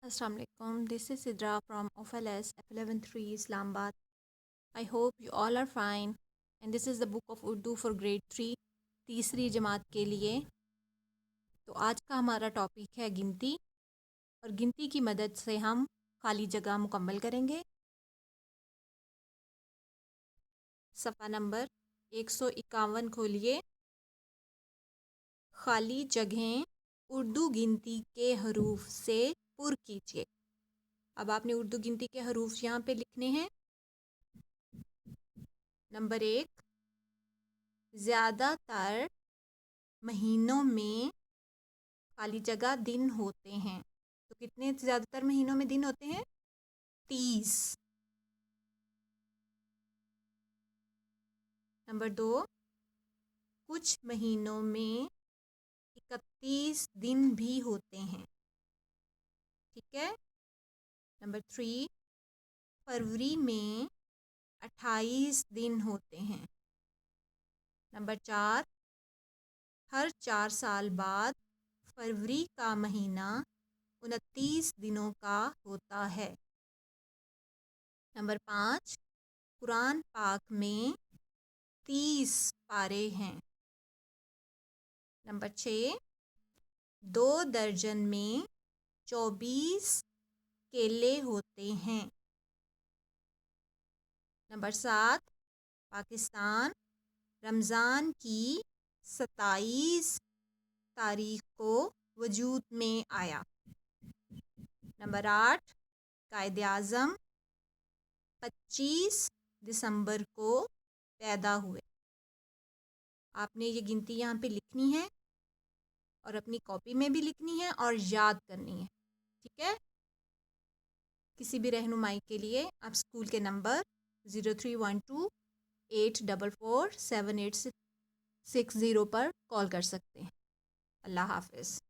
Assalamu alaikum. This is Sidra from OFLS F11-3 Islamabad. I hope you all are fine. And this is the book of Urdu for grade 3 तीसरी जमात के लिए. तो आज का हमारा topic है गिनती, और गिनती की मदद से हम खाली जगह मुकम्मल करेंगे. सफ़ा नंबर 151 खोलिए. खाली जगहें उर्दू गिनती के हरूफ से पुर कीजिए. अब आपने उर्दू गिनती के हरूफ यहाँ पे लिखने हैं. नंबर 1, ज़्यादातर महीनों में खाली जगह दिन होते हैं. तो कितने ज़्यादातर महीनों में दिन होते हैं? 30. नंबर 2, कुछ महीनों में 31 दिन भी होते हैं. ठीक है. नंबर 3, फरवरी में 28 दिन होते हैं. नंबर 4, हर 4 साल बाद फरवरी का महीना 29 दिनों का होता है. नंबर 5, कुरान पाक में 30 पारे हैं. नंबर 6, 2 दर्जन में 24 केले होते हैं. नंबर 7, पाकिस्तान रमज़ान की 27 तारीख को वजूद में आया. नंबर 8, कायदे आज़म 25 दिसंबर को पैदा हुए. आपने ये गिनती यहाँ पे लिखनी है और अपनी कॉपी में भी लिखनी है और याद करनी है. ठीक है. किसी भी रहनुमाई के लिए आप स्कूल के नंबर 031284478660 पर कॉल कर सकते हैं. अल्लाह हाफ़िज़.